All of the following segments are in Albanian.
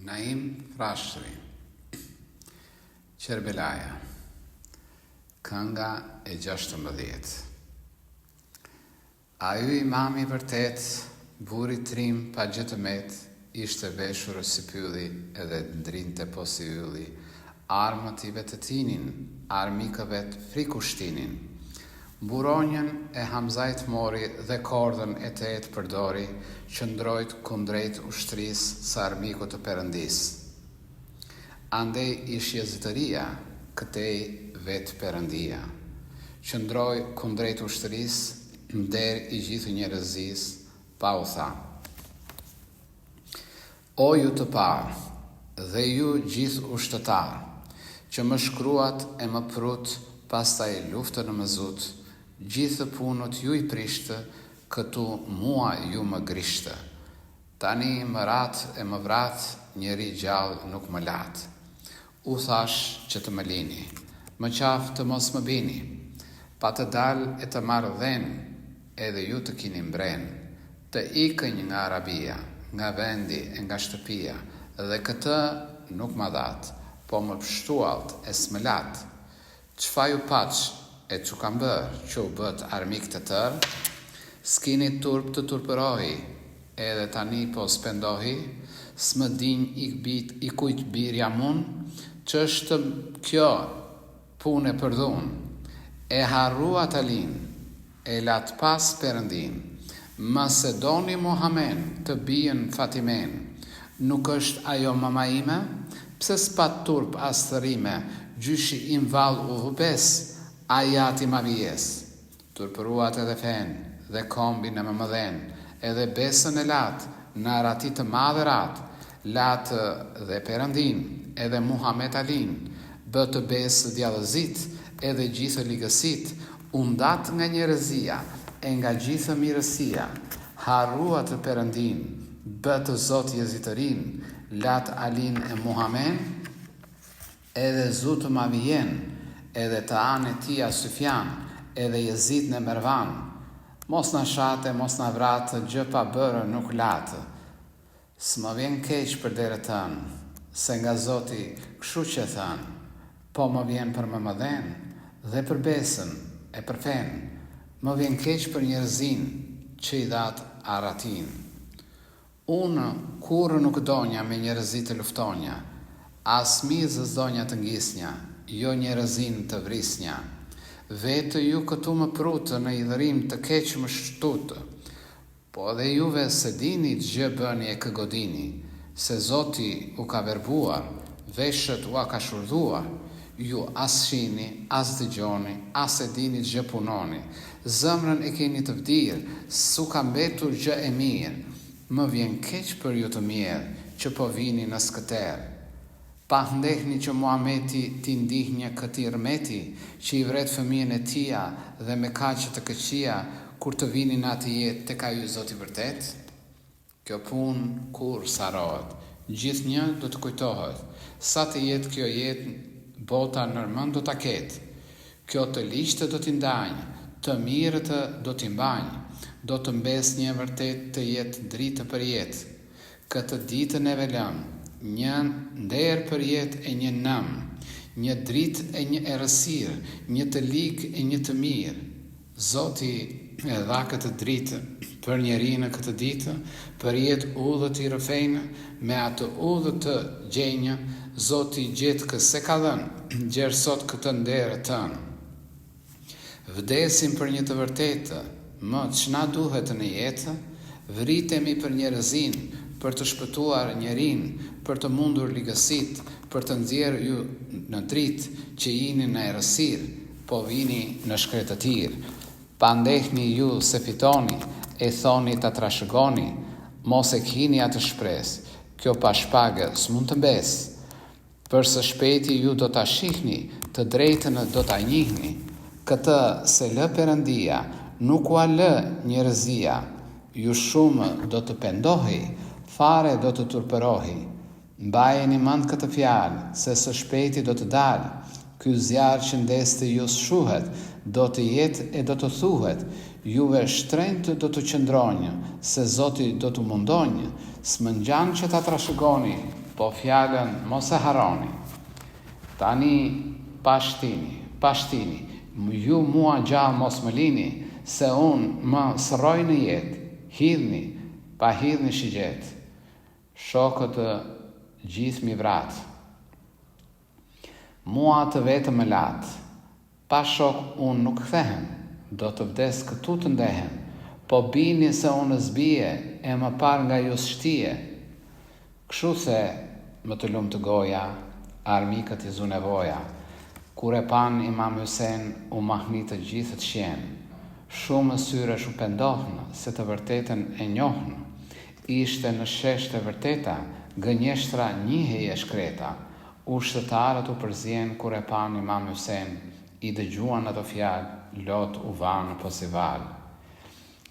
Naim Frashëri, Qerbelaja, kënga e 16. A ju imam i vërtet, buri trim pa gjëtëmet, ishte veshur si pylli edhe ndrinte po si ylli, armët i vetë tinin, armikëve të frikushtinin. Buronjën e Hamzajt mori dhe kordën e tetë përdori, qëndrojt kundrejt ushtris sa armiku të Perëndis. Andej ishje zëtëria, këtej vetë Perëndia. Qëndroj kundrejt ushtris, nder i gjithë njerëzis, pa u tha. O ju të parë, dhe ju gjithë ushtëtar, që më shkruat e më prut, pastaj luftën në më zut, gjithë punët ju i prishtë, këtu mua ju më grishtë. Tani më ratë e më vratë, njeri gjallë nuk më latë. U thash që të më lini, më qafë të mos më bini, pa të dalë e të marrë dhenë, edhe ju të kini mbrenë, të ikënj nga Arabia, nga vendi e nga shtëpia, dhe këtë nuk më datë, po më pështualt e smëlat. Qfa ju paq e që kam bërë, që u bët armik të tërë, s'kini turp të turpërohi, edhe tani po spendohi, s'më din i kujt birja mun, që është kjo punë e përdhun, e harrua të lin, e lat pas Perëndin, mëse doni Muhamen të bijën Fatimen, nuk është ajo mama ime, pse s'pat turp as të rime, gjyshi im val u hubes, ajati ma vijes. Turpëruat edhe fen, dhe kombin e më mëdhen, edhe besën e latë, në aratit të madherat, latë dhe Perëndin, edhe Muhamet Alin, bëtë besë djallëzit, edhe gjithë ligësit, undat nga njerëzia, e nga gjithë mirësia, harruat të Perëndin, bëtë zot jezitërin, latë Alin e Muhamen, edhe zutë ma vijen, edhe të anë e tia Sufjan, edhe jezit në Mervan, mos në shate, mos në vratë, gjë pa bërë nuk latë. S'më vjen keq për dere tënë, se nga Zoti kshu që thënë, po më vjen për më mëdhen, dhe për besën e për fenë, më vjen keq për njerëzin që i datë aratin. Unë kurë nuk donja me njerëzit të luftonja, as mizës donja të ngisnja, jo njerëzin të vrisnja. Vetë ju këtu më prutë në idhërim të keqë më shtutë, po dhe juve se dini gjë bëni e këgodini, se Zoti u ka verbuar, veshët u a ka shurdhuar, ju as shini, as dëgjoni, as e dini gjë punoni, zëmrën e keni të vdirë, su ka mbetur gjë e mirë, më vjen keq për ju të mirë, që po vini në skëterë. Pa ndehni që Muhameti ti ndihnja këti rmeti, që i vret fëmijën e tia dhe me kaqë të këqia, kur të vini në atë jetë të ka ju Zoti vërtet? Kjo punë kur sarohet, gjithë një do të kujtohet, sa të jetë kjo jetë, bota nërmën do të ketë, kjo të liqtë do t'i ndajnë, të mirët do t'i mbajnë, do të mbes një vërtet të jetë dritë për jetë, këtë ditën e velëm, një nder për jetë e një nëm, një dritë e një erësirë, një të ligë e një të mirë. Zoti e dha këtë dritë për njerinë këtë ditë, për jetë udhët i rëfejnë, me atë udhët të gjenjë, Zoti gjetë këse ka dhenë, gjerë sot këtë nderë tënë. Vdesim për një të vërtetë, më çna duhet në jetë, vritemi për njerëzin, për të shpëtuar njerin, për të mundur ligësit, për të nxjerrë ju në dritë, që jini në erësir, po vini në shkretëtir. Pa ndehni ju se fitoni, e thoni të trashëgoni, mos e kini atë shpres, kjo pa shpagë s'mund të mbes. Për së shpeti ju do të shihni, të drejtën do të njihni, këtë se lë Perëndia, nuk u a lë njerëzia, ju shumë do të pendohi, fare do të turpërohi. Mbajeni mend këtë fjalë, se së shpejti do të dalë, ky zjarr që ndeste ju shuhet, do të jetë e do të thuhet, juve shtrenjtë do të qëndronjë, se Zoti do të mundonjë, s'më ngjan që ta trashëgoni, po fjalën mos e harroni. Tani pashtini, ju mua gjallë mos më lini, se unë më sërroj në jetë, hidhni, pa hidhni shigjet, shokët gjithë mi vratë. Mua të vetë më latë, pa shok unë nuk kthehem, do të vdes këtu të ndehem, po bini se unë zbije, e më par nga ju shtije. Kështu se më të lumë të goja, armikët i zu nevoja, kur e pan Imam Husein u mahni të gjithë të qenë, shumë syre shu pendohnë, se të vërtetën e njohnë, ishte në shesh të vërteta, gënjeshtra njiheje shkreta, ushtëtarët u përzien kur e pan Imam Husein, i dëgjuan ato fjalë, lot u vanë po si valë.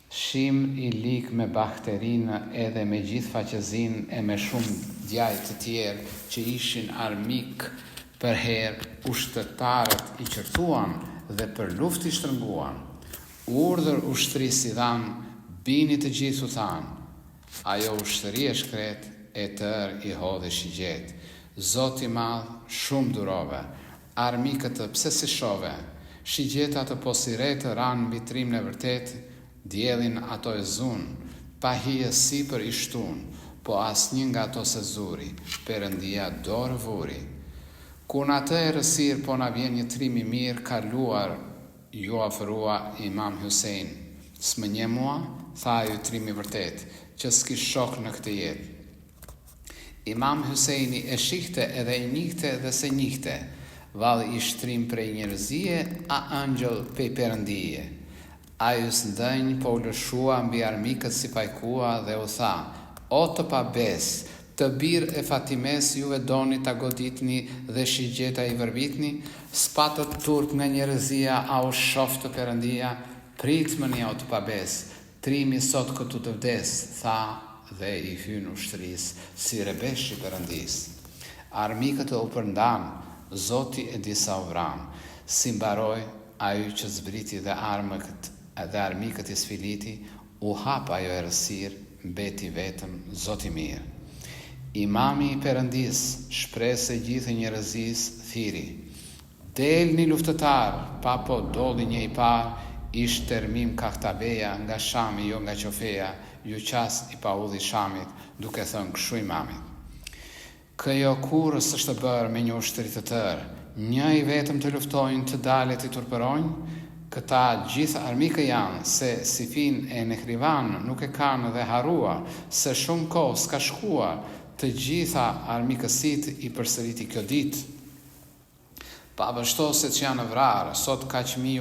Shim i lik me bakterinë edhe me gjithë faqezin e me shumë djajt të tjerë që ishin armik për herë, ushtëtarët i qërtuan dhe për luft i shtrënguan. Urdhër ushtrisë i dhanë, bini të gjithë u thanë, ajo ushtëri e shkret e tër i hodhe shigjet. Zoti madh shumë durove, armikët pse si shove, shigjeta të posiretë ranë mbi trim në vërtet, djelin ato e zun, pa hije sipër i shtun, po asnjë nga ato se zuri, Perëndia dorë vuri. Kur në atë e rësir, po na vjen një trim i mirë, kaluar, ju afërua Imam Husein. S'më nje mua, tha ju trimi vërtet, që s'ki shok në këtë jetë. Imam Huseini e shihte edhe i njihte dhe se njihte, valë i shtrim prej njerëzije, a angjël pej Perëndije. A ju s'ndënj, po u lëshua mbi armikët si pajkua dhe u tha, o të pabes, të birë e Fatimes juve doni ta goditni dhe shigjeta i vërbitni, spatët turp nga njerëzia a u shof të Perëndia, prit më një o të pabes, trimi sot këtu të vdes, tha dhe i hyn ushtris, si rebesh i Perëndis. Armikët u përndan, Zoti e disa u vran, si mbaroj ajo që zbriti dhe armikët i sfiliti, u hap ajo errësir, mbeti vetëm Zoti mirë. Imami i Perëndis, shprese gjithë njerëzis, thiri, del një luftëtar, pa po doli një i par, ish termim Kahtabeja nga Shami jo nga Qofeja, ju qas i paudhi Shamit, duke thënë kështu Imamit. Këjo kurës është të bërë me një ushtri të tërë, një i vetëm të luftojnë, të dalet i turpërojnë, këta gjithë armikë janë, se si fin e Nehrivan nuk e kanë dhe harua, se shumë kohë s'ka shkuar, të gjitha armikësit i përsëriti kjo ditë. Pa vështose që janë vrarë, sot ka qmi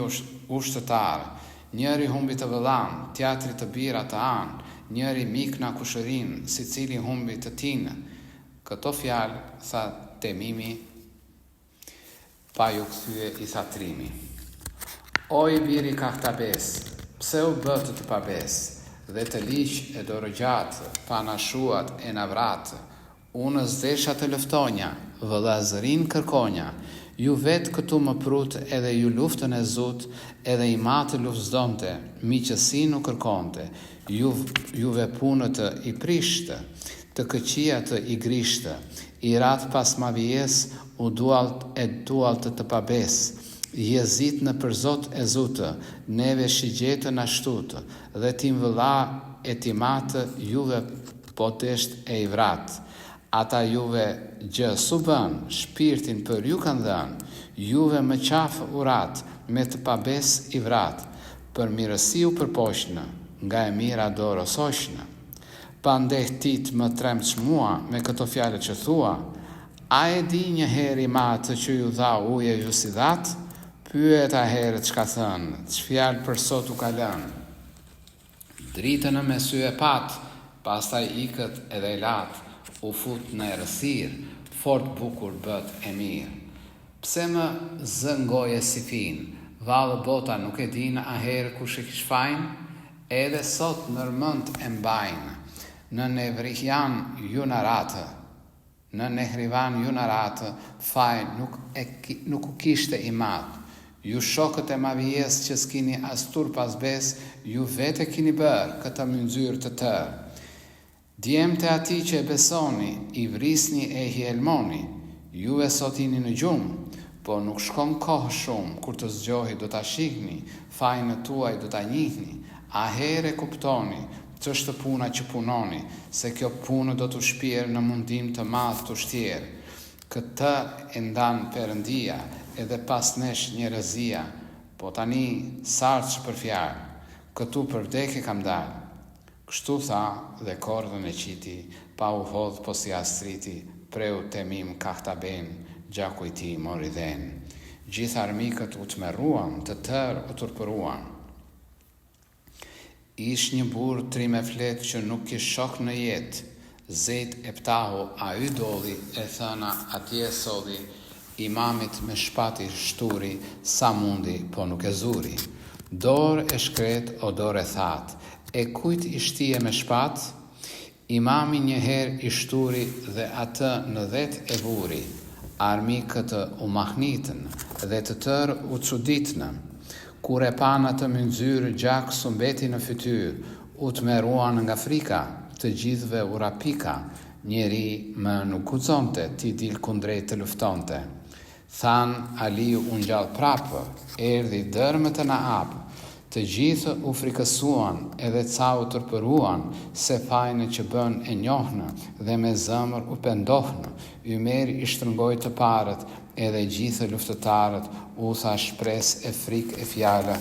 ushtëtarë, njëri humbi të vëllan, teatri të bira të anë, njëri mik na kushërin, si cili humbi të tinë. Këto fjalë, tha Temimi, pa ju kthye i tha Trimi. O i biri Kahtabes, pse u bëtë të pabes, dhe të liq e dorë gjatë, pa nashuat e navratë, unë zdesha të lëftonja, vëllazërin kërkonja, ju vetë këtu më prut edhe ju luftën e zut, edhe i matë luft zdonte, miqësi nuk kërkonte, juve punët i prishtë, të këqia të i grishtë, i ratë pas ma vijes, u dualt të pabes, jezit në përzot e zutë, neve shigjetë në ashtutë, dhe tim vëlla e timatë, juve potesht e i vratë. Ata juve gjë su bën, shpirtin për ju kanë dhënë, juve më qafë urat, me të pabes i vratë, për mirësi u përposhnë, nga e mira dorë ososhnë. Pa ndeh tit më tremt shmua me këto fjalë që thua, a e di një heri matë që ju dha uje ju si dhatë? Pyet a herët çka thënë, ç'fjalë për sot u ka lënë. Dritën me sy e pat, pastaj ikët edhe i latë, u fut në errësir, fort bukur bët e mirë. Pse më zëngoje si fin, vallë bota nuk e din a herë kush e kish fajin, edhe sot nërmend e mbajnë. Në Nevrihjan ju në ratë, në Nehrivan ju në ratë, faj nuk u kishte i matë. Ju shokët e mavijes që s'kini as tur pas bes, ju vete kini bërë këta mëndzyrë të tërë. Djemtë e ati që e besoni, i vrisni e hielmoni, juve sot jeni në gjumë, po nuk shkon kohë shumë, kur të zgjohi do ta shihni, fajnë tuaj do ta njihni, a here kuptoni, ç'është puna që punoni, se kjo punë do t'u shpjerë në mundim të madh të shtjerë. Këtë e ndan Perëndia, edhe pas nesh njerëzia, po tani sarç për fjalë, këtu për vdekje kam dalë. Kështu tha dhe kordën e qiti, pa u hodh po si astriti, preu temim kahtaben, gjaku i tij mori dhen. Gjithë armikët u tmerruan, të tërë u turpëruan. Ish një burr tri me fletë që nuk kish shok në jetë, zet e ptahu a y dolli, e thëna atje sodhi, imamit me shpati shturi, sa mundi po nuk e zuri. Dorë e shkret o dorë e that, e kujt i shtije me shpat? Imami njëherë i shturi dhe atë në dhet e vuri, armikët u mahnitën dhe të tërë u çuditnë. Kur e panë të mëndzyrë gjak su mbeti në fytyrë, u tmerruan nga frika, të gjithve u rapika, njeri më nuk guxonte ti dil kundrejt të luftonte. Than Aliu u ngjall prapë, erdhi dërmët e na apë, të gjithë u frikësuan edhe ca u tërpëruan, se fajnë që bën e njohnë dhe me zëmër u pendohnë, Ymeri i shtrëngoi të parët, edhe gjithë luftëtarët u tha shpres e frik e fjala,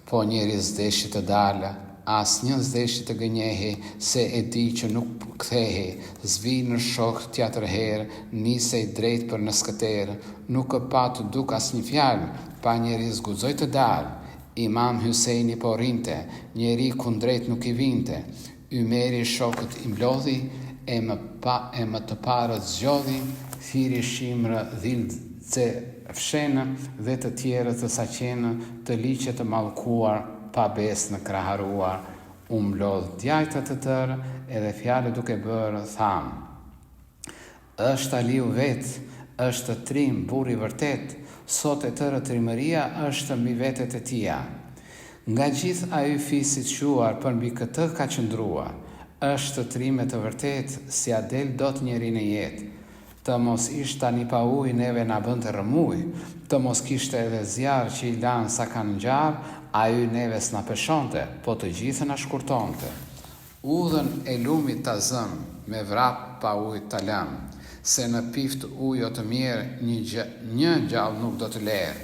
po njeri s'deshi të dalë, as një s'deshi të gënjehi, se e di që nuk kthehi, zvi në shok tjetër herë, nisej drejt për në skëterë, nuk e pa të duk as një fjalë, pa njeri s'guxoi të dalë. Imam Hyseini po rinte, njeri kundrejt nuk i vinte, Ymeri shokët i mblodhi, e më të parët zgjodhi, thiri shimrë dhilë fshenë dhe të tjerë të saqenë, të liqe të mallkuar, pa bes në kraharuar, u mblodh djajta të tërë, edhe fjalë duke bërë thamë. Është Aliu vetë, është trim, burri vërtet, sot e tërë trimëria është mbi vetet e tia. Nga gjithë ai fisit shuar për mbi këtë ka qëndrua, është trime të vërtet, si a del dot njeri në jetë. Të mos ishte tani pa ujë, neve na bënte rëmuj, të mos kishte edhe zjarë që i lanë sa kanë ngjarë, ai neve s'na peshonte, po të gjithë na shkurtonte. Udhën e lumit ta zëm, me vrap pa ujë ta lëm, se në pift ujë o të mirë një gjallë nuk do të lerë.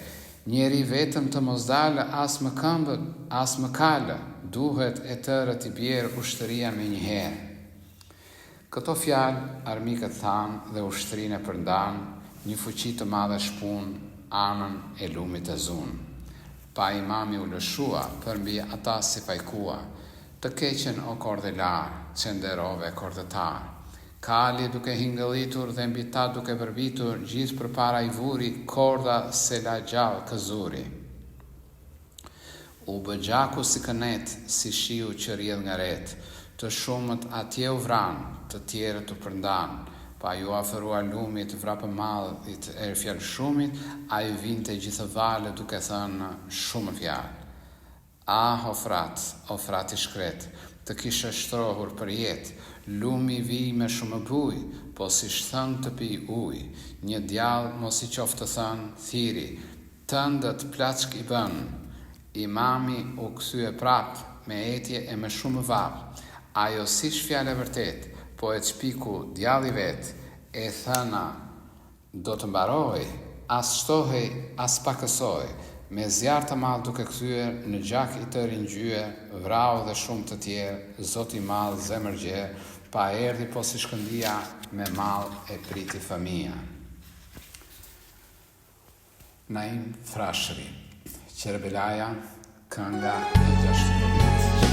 Njeri vetëm të mos dalë as më këmbë, as më kalë, duhet e tërë t'i bjerë ushtëria me njëherë. Këto fjalë armikët thanë dhe ushtërinë e përndanë, një fuqi të madhe shpun, anën e lumit e zunë. Pa imami u lëshua, përmbi ata si fajkua, të keqen o kordelar, që nderove kordëtar. Kali duke hingëllitur dhe mbi ta duke vërbitur, gjithë përpara i vuri, korda se la gjallë këzuri. U bë gjaku si kënet, si shiu që rjedh nga ret, të shumët atje u vranë, të tjerët u përndanë, pa ju afërua lumit vrapë madhit e fjalë shumit, a ju vinte gjithë vale duke thënë shumë fjalë. Ah, o frat i shkret, të kishe shtrohur për jetë, lumi vi me shumë buj, po si shthën të pi uj, një djallë mos i qoftë të thënë, thiri, tëndët plaçk i bën. Imami u kthye prap, me etje e me shumë vap, ajo si shfjale vërtet, po e çpiku djalli vet, e thëna, do të mbaroj, as shtohej, as pakësoj, me zjarë të madh duke kthyer në gjak i tërë ngjye, vrau dhe shumë të tjerë, Zoti i madh zemër gjerë, pa erdhi po si shkëndia, me mall e priti fëmia. Naim Frashëri, Qerbelaja, kënga e 16.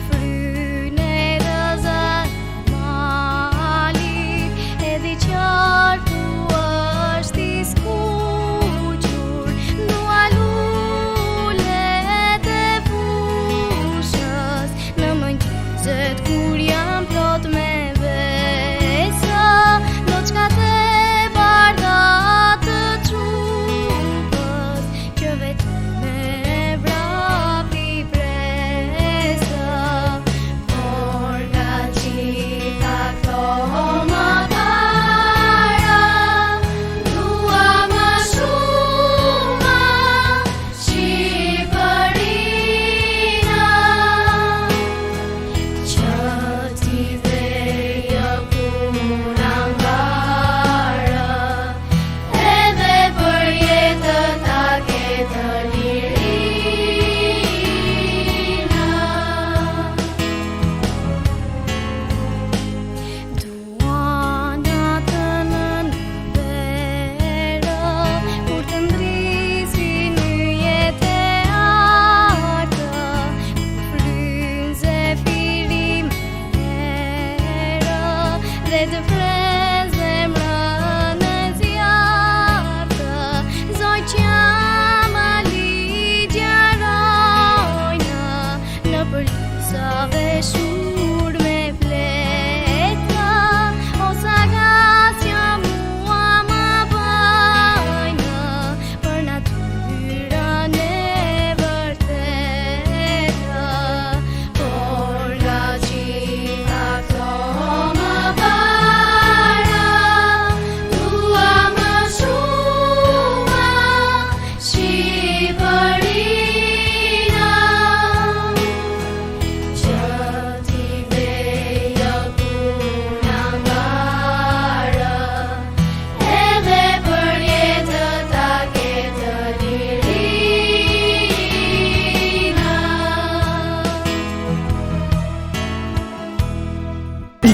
Free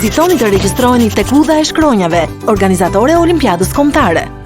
Vizitoni të regjistroheni tek Udha e Shkronjave, organizatore e Olimpiadës Kombëtare.